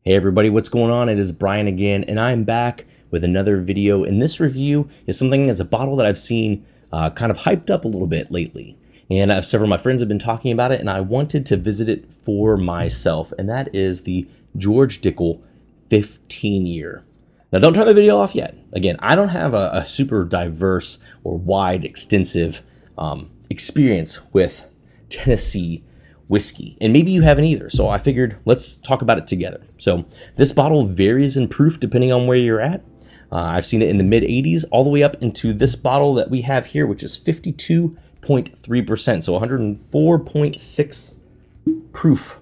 Hey everybody, what's going on? It is Brian again, and I'm back with another video. And this review is something as a bottle that I've seen kind of hyped up a little bit lately. And several of my friends have been talking about it, and I wanted to visit it for myself. And that is the George Dickel 15-year. Now, don't turn the video off yet. Again, I don't have a super diverse or wide, extensive experience with Tennessee whiskey, and maybe you haven't either, so I figured let's talk about it together. So this bottle varies in proof depending on where you're at. I've seen it in the mid 80s all the way up into this bottle that we have here, which is 52.3%, so 104.6 proof.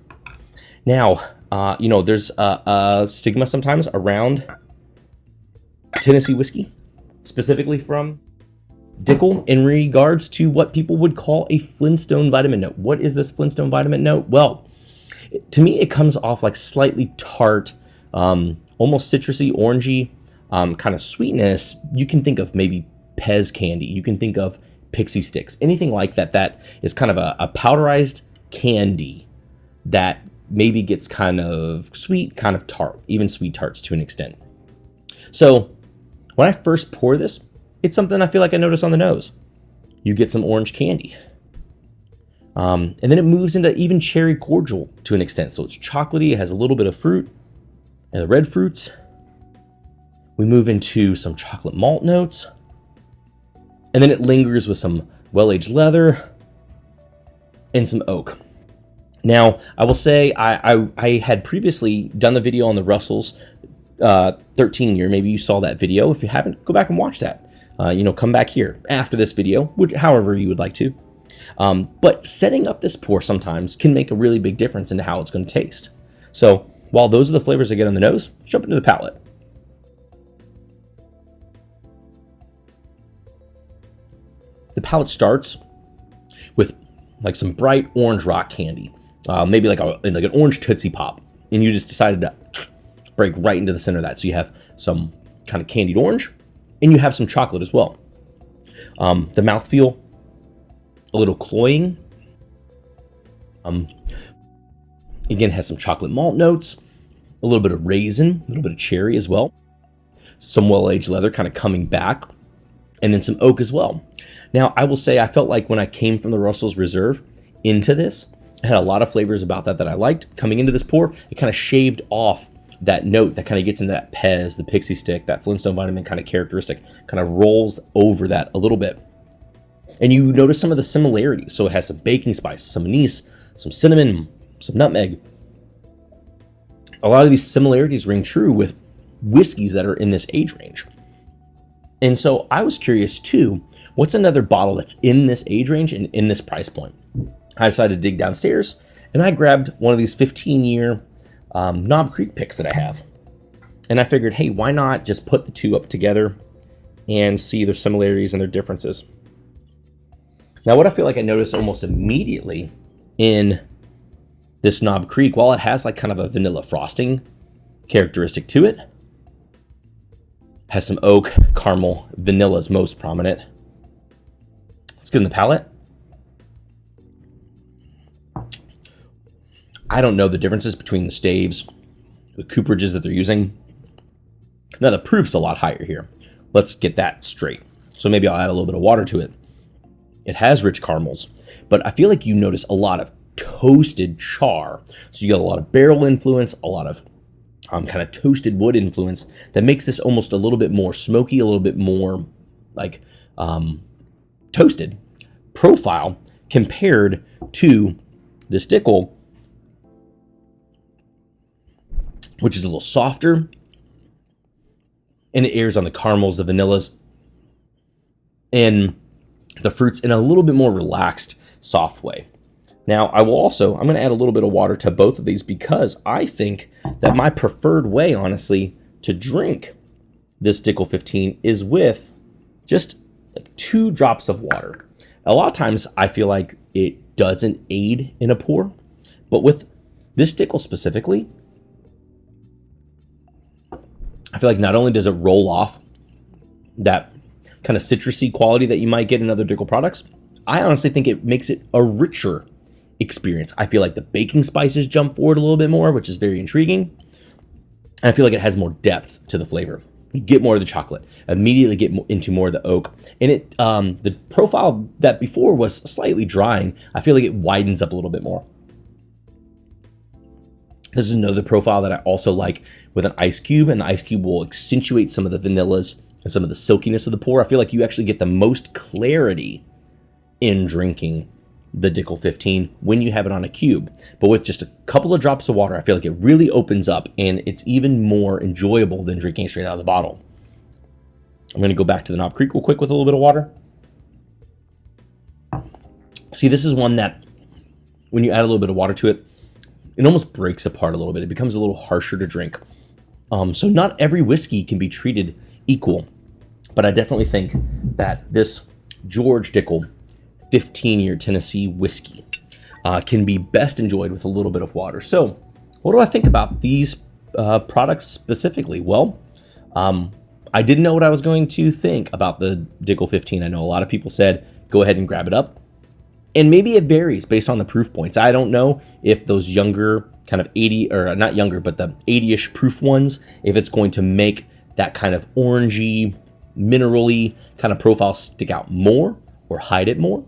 Now, there's a stigma sometimes around Tennessee whiskey, specifically from Dickel, in regards to what people would call a Flintstone vitamin note. What is this Flintstone vitamin note? Well, to me, it comes off like slightly tart, almost citrusy, orangey, kind of sweetness. You can think of maybe Pez candy. You can think of pixie sticks, anything like that. That is kind of a powderized candy that maybe gets kind of sweet, kind of tart, even sweet tarts to an extent. So when I first pour this, it's something I feel like I notice on the nose. You get some orange candy. And then it moves into even cherry cordial to an extent. So it's chocolatey, it has a little bit of fruit and the red fruits. We move into some chocolate malt notes. And then it lingers with some well-aged leather and some oak. Now, I will say I had previously done the video on the Russell's 13-year. Maybe you saw that video. If you haven't, go back and watch that. Come back here after this video, however you would like to. But setting up this pour sometimes can make a really big difference into how it's going to taste. So while those are the flavors I get on the nose, jump into the palate. The palate starts with like some bright orange rock candy, maybe like an orange Tootsie Pop, and you just decided to break right into the center of that. So you have some kind of candied orange, and you have some chocolate as well. The mouthfeel, a little cloying. Again, has some chocolate malt notes, a little bit of raisin, a little bit of cherry as well. Some well-aged leather kind of coming back, and then some oak as well. Now, I will say I felt like when I came from the Russell's Reserve into this, I had a lot of flavors about that I liked. Coming into this pour, it kind of shaved off that note that kind of gets into that Pez, the pixie stick, that Flintstone vitamin kind of characteristic, kind of rolls over that a little bit. And you notice some of the similarities. So it has some baking spice, some anise, some cinnamon, some nutmeg. A lot of these similarities ring true with whiskeys that are in this age range. And so I was curious too, what's another bottle that's in this age range and in this price point? I decided to dig downstairs and I grabbed one of these 15-year Knob Creek picks that I have. And I figured, hey, why not just put the two up together and see their similarities and their differences. Now, what I feel like I noticed almost immediately in this Knob Creek, while it has like kind of a vanilla frosting characteristic to it, has some oak, caramel, vanilla is most prominent. Let's get in the palate. I don't know the differences between the staves, the cooperages that they're using. Now, the proof's a lot higher here. Let's get that straight. So maybe I'll add a little bit of water to it. It has rich caramels, but I feel like you notice a lot of toasted char. So you got a lot of barrel influence, a lot of kind of toasted wood influence that makes this almost a little bit more smoky, a little bit more like toasted profile compared to this Dickel, which is a little softer, and it airs on the caramels, the vanillas, and the fruits in a little bit more relaxed, soft way. Now, I'm going to add a little bit of water to both of these because I think that my preferred way, honestly, to drink this Dickel 15 is with just like 2 drops of water. A lot of times I feel like it doesn't aid in a pour, but with this Dickel specifically, I feel like not only does it roll off that kind of citrusy quality that you might get in other Dickel products, I honestly think it makes it a richer experience. I feel like the baking spices jump forward a little bit more, which is very intriguing. And I feel like it has more depth to the flavor. You get more of the chocolate, immediately get into more of the oak. And the profile that before was slightly drying, I feel like it widens up a little bit more. This is another profile that I also like with an ice cube, and the ice cube will accentuate some of the vanillas and some of the silkiness of the pour. I feel like you actually get the most clarity in drinking the Dickel 15 when you have it on a cube. But with just a couple of drops of water, I feel like it really opens up, and it's even more enjoyable than drinking it straight out of the bottle. I'm going to go back to the Knob Creek real quick with a little bit of water. See, this is one that when you add a little bit of water to it, it almost breaks apart a little bit. It becomes a little harsher to drink. So not every whiskey can be treated equal, but I definitely think that this George Dickel 15-year Tennessee whiskey can be best enjoyed with a little bit of water. So what do I think about these products specifically? Well, I didn't know what I was going to think about the Dickel 15. I know a lot of people said, go ahead and grab it up. And maybe it varies based on the proof points. I don't know if those younger kind of 80, or not younger, but the 80-ish proof ones, if it's going to make that kind of orangey, mineral-y kind of profile stick out more or hide it more.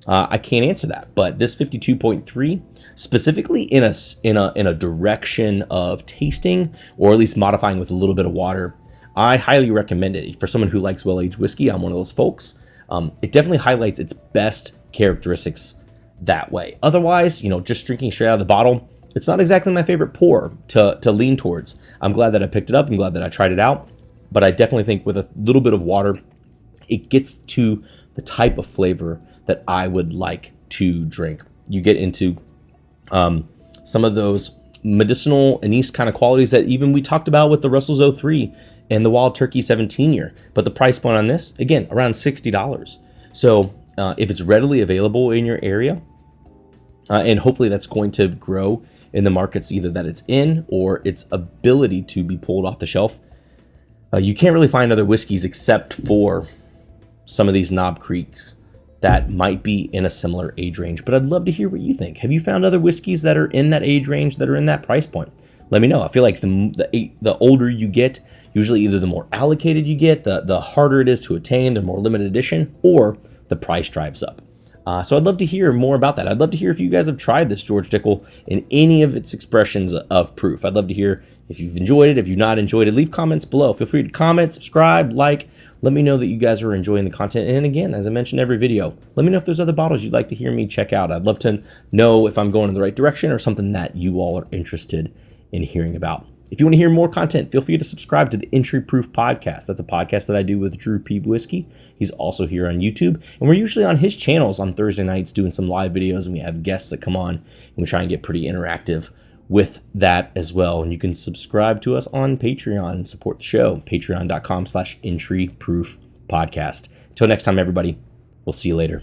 I can't answer that, but this 52.3, specifically in a direction of tasting, or at least modifying with a little bit of water, I highly recommend it. For someone who likes well-aged whiskey, I'm one of those folks. It definitely highlights its best characteristics that way. Otherwise, just drinking straight out of the bottle, it's not exactly my favorite pour to lean towards. I'm glad that I picked it up. I'm glad that I tried it out, but I definitely think with a little bit of water, it gets to the type of flavor that I would like to drink. You get into some of those medicinal anise kind of qualities that even we talked about with the Russell's 03 and the Wild Turkey 17-year. But the price point on this, again, around $60. So if it's readily available in your area, and hopefully that's going to grow in the markets either that it's in or its ability to be pulled off the shelf, you can't really find other whiskeys except for some of these Knob Creeks that might be in a similar age range. But I'd love to hear what you think. Have you found other whiskeys that are in that age range, that are in that price point? Let me know. I feel like the older you get, usually either the more allocated you get, the harder it is to attain, the more limited edition, or the price drives up. So I'd love to hear more about that. I'd love to hear if you guys have tried this George Dickel in any of its expressions of proof. I'd love to hear if you've enjoyed it, if you've not enjoyed it. Leave comments below. Feel free to comment, subscribe, like. Let me know that you guys are enjoying the content. And again, as I mentioned every video, let me know if there's other bottles you'd like to hear me check out. I'd love to know if I'm going in the right direction or something that you all are interested in hearing about. If you want to hear more content, feel free to subscribe to the Entry Proof Podcast. That's a podcast that I do with Drew P. Whiskey. He's also here on YouTube. And we're usually on his channels on Thursday nights doing some live videos, and we have guests that come on, and we try and get pretty interactive with that as well. And you can subscribe to us on Patreon and support the show, patreon.com/entryproofpodcast. Until next time, everybody, we'll see you later.